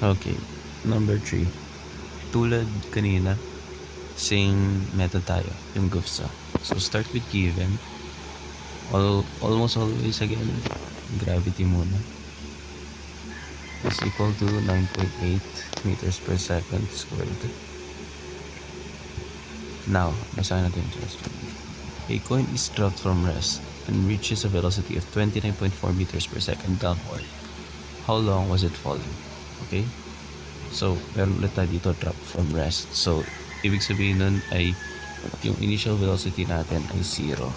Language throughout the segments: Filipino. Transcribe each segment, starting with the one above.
Okay, number 3. Tulad kanina, same method tayo, yung GUFSA. So start with given. Almost always again, gravity muna. Is equal to 9.8 meters per second squared. Now, basahin natin yung question. A coin is dropped from rest and reaches a velocity of 29.4 meters per second downward. How long was it falling? Okay? So, meron ulit tayo dito, drop from rest. So, ibig sabihin nun ay yung initial velocity natin ay 0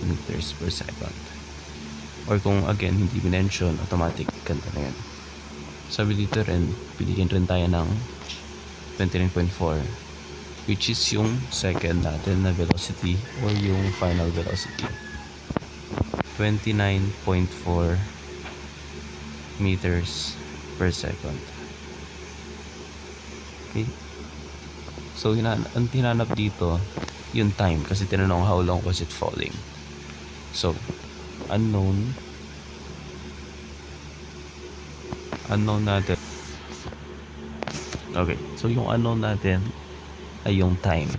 meters per second. Or kung again, hindi binention, automatic, ganda na yan. Sabi dito rin, piligyan rin tayo ng 29.4, which is yung second natin na velocity or yung final velocity. 29.4 meters per second. Okay? So, ang hinanap dito, yung time. Kasi tinanong how long was it falling. So, unknown natin. Okay. So, yung unknown natin ay yung time.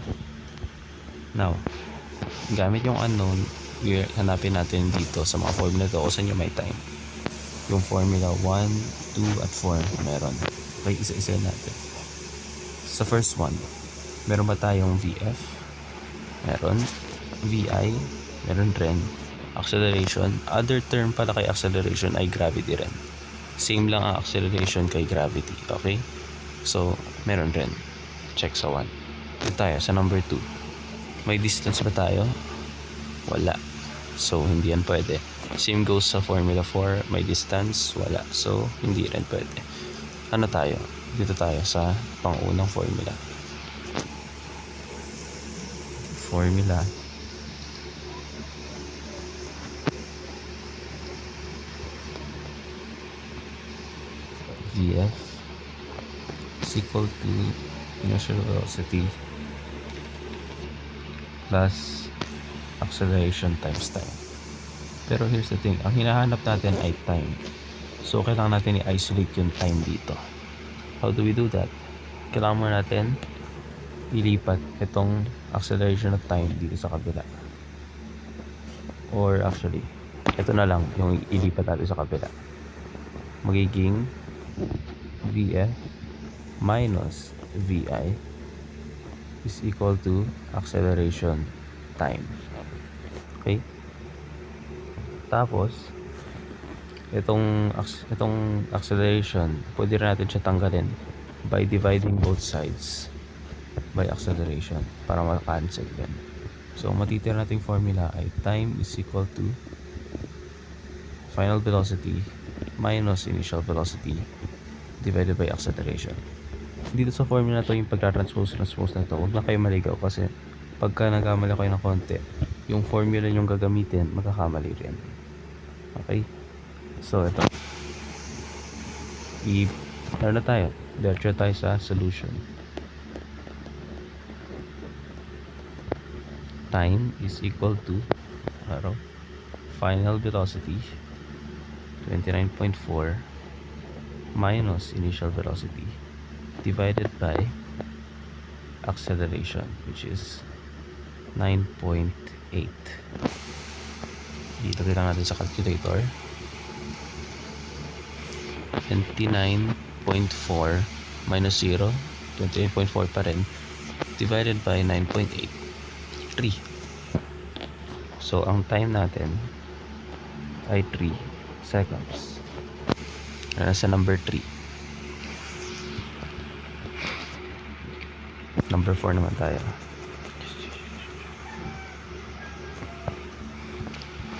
Now, gamit yung unknown, hanapin natin dito sa mga formula to kung saan yung may time. Yung formula 1, 2, at 4 meron. Okay, isa-isa natin. Sa first one, meron ba tayong VF? Meron. VI, meron rin. Acceleration, other term pala kay acceleration ay gravity rin. Same lang ang acceleration kay gravity. Okay? So, meron rin. Check sa 1. Dito tayo sa number 2. May distance ba tayo? Wala. So, hindi yan pwede. Same goes sa formula 4. May distance? Wala. So, hindi rin pwede. Ano tayo? Dito tayo sa pangunang formula. Formula VF is equal to initial velocity plus acceleration times time. Pero here's the thing, ang hinahanap natin ay time. So, kailangan natin i-isolate yung time dito. How do we do that? Kailangan mo natin ilipat itong acceleration of time dito sa kabila. Or actually, ito na lang yung ilipat natin sa kabila. Magiging VF minus VI is equal to acceleration time. Okay? Tapos, itong acceleration, pwede rin natin siya tanggalin by dividing both sides by acceleration para ma-cancel din. So, matitira nating formula ay time is equal to final velocity minus initial velocity divided by acceleration. Dito sa formula na to, yung pagka-transpose na to, huwag na kayo maligaw kasi pagka nagkamali kayo ng konti, yung formula yung gagamitin, magkakamali rin. Okay? So, ito. Ano na tayo? Diretso tayo sa solution. Time is equal to final velocity 29.4 minus initial velocity divided by acceleration, which is 9.8. Dito lang natin sa calculator. 29.4 minus 0, 28.4 pa rin, divided by 9.8, 3. So, ang time natin ay 3 seconds. Nasa number 3. Number 4 naman tayo.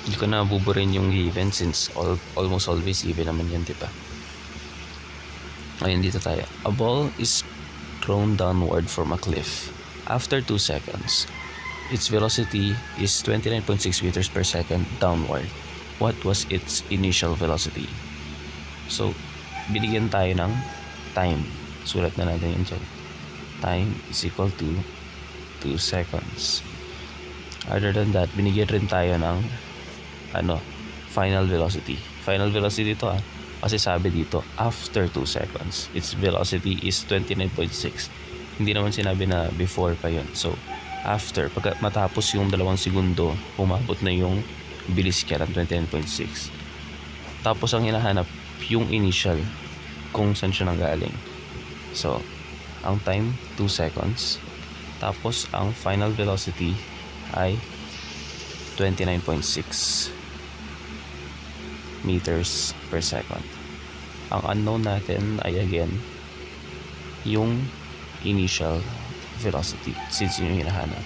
Hindi ko na buburin yung given since almost always given naman yan, diba? Ayun, dito tayo. A ball is thrown downward from a cliff. After 2 seconds, its velocity is 29.6 meters per second downward. What was its initial velocity? So, binigyan tayo ng time. Sulat na natin yun dyan. Time is equal to 2 seconds. Other than that, binigyan rin tayo ng final velocity. Final velocity ito Kasi sabi dito, after 2 seconds, its velocity is 29.6. Hindi naman sinabi na before pa yun. So, after, pag matapos yung 2 segundo, umabot na yung bilis niya ng 29.6. Tapos ang hinahanap, yung initial, kung saan siya nanggaling. So, ang time, 2 seconds. Tapos, ang final velocity ay 29.6 meters per second. Ang unknown natin ay again yung initial velocity since yun yung hinahanap.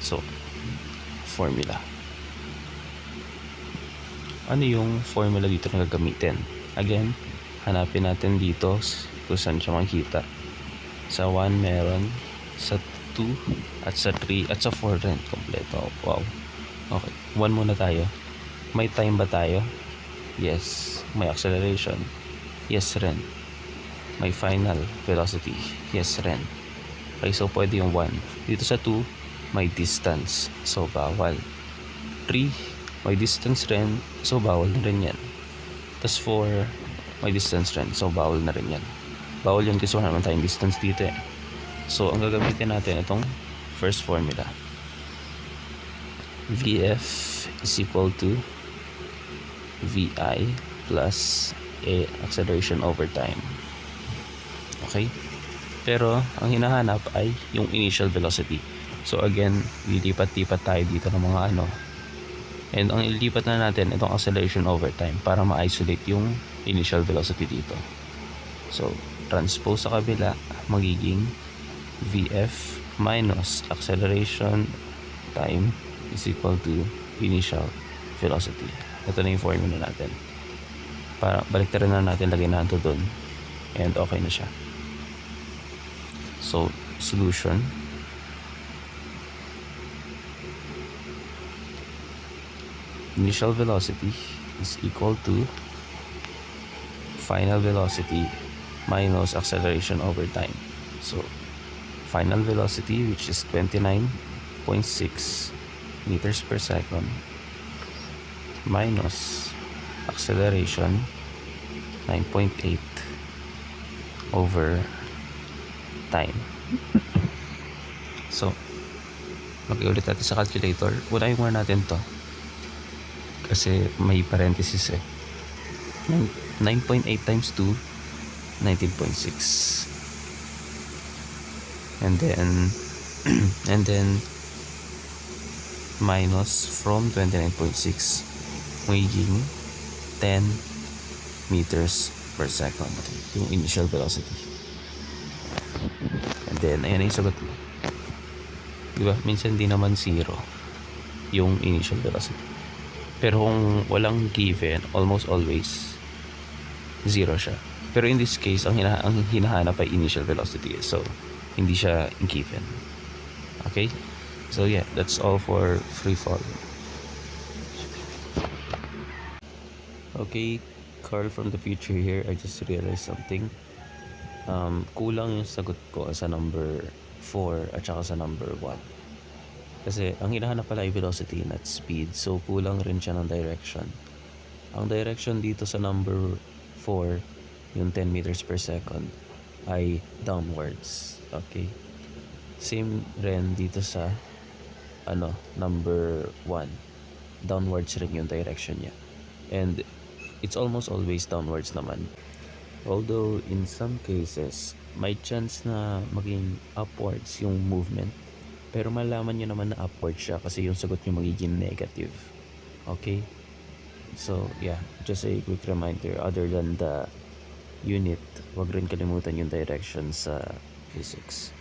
So, formula. Ano yung formula dito na gagamitin? Again, hanapin natin dito kung saan siya makikita. Sa 1 meron, sa 2 at sa 3 at sa 4 rin kompleto. Wow. Okay, 1 muna tayo. May time ba tayo? Yes. May acceleration? Yes rin. May final velocity? Yes rin. Okay, so pwede yung 1. Dito sa 2, may distance. So, bawal. 3, may distance rin. So, bawal na rin yan. Tapos 4, may distance rin. So, bawal na rin yan. Bawal yun kasi wala naman tayong distance dito eh. So, ang gagamitin natin itong first formula. Vf is equal to Vi plus A acceleration over time. Okay? Pero, ang hinahanap ay yung initial velocity. So, again, lilipat-lipat tayo dito ng mga ano. And ang ilipat na natin, itong acceleration over time para ma-isolate yung initial velocity dito. So, transpose sa kabila, magiging Vf minus acceleration time is equal to initial velocity. Ito na yung formula natin. Para baliktarin na natin, lagay na ito dun. And okay na siya. So, solution. Initial velocity is equal to final velocity minus acceleration over time. So, final velocity, which is 29.6 meters per second, minus acceleration 9.8 over time. So, mag-iulit natin sa calculator. Unahin muna natin to kasi may parenthesis eh. 9.8 times 2, 19.6. And then minus from 29.6 magiging 10 meters per second yung initial velocity. And then ayan na yung sagot mo, diba? Minsan di naman 0 yung initial velocity, pero kung walang given, almost always 0 siya. Pero in this case, ang hinahanap ay initial velocity, so hindi siya given. Okay, so yeah, that's all for free fall. Okay, Carl from the future here. I just realized something. Kulang yung sagot ko sa number 4 at saka sa number 1. Kasi ang hinahanap pala ay velocity, not speed. So kulang rin siya ng direction. Ang direction dito sa number 4, yung 10 meters per second, ay downwards. Okay. Same rin dito sa number 1. Downwards rin yung direction niya. And it's almost always downwards naman. Although in some cases, may chance na maging upwards yung movement. Pero malaman nyo naman na upwards siya kasi yung sagot nyo magiging negative. Okay? So yeah, just a quick reminder, other than the unit, wag rin kalimutan yung direction sa physics.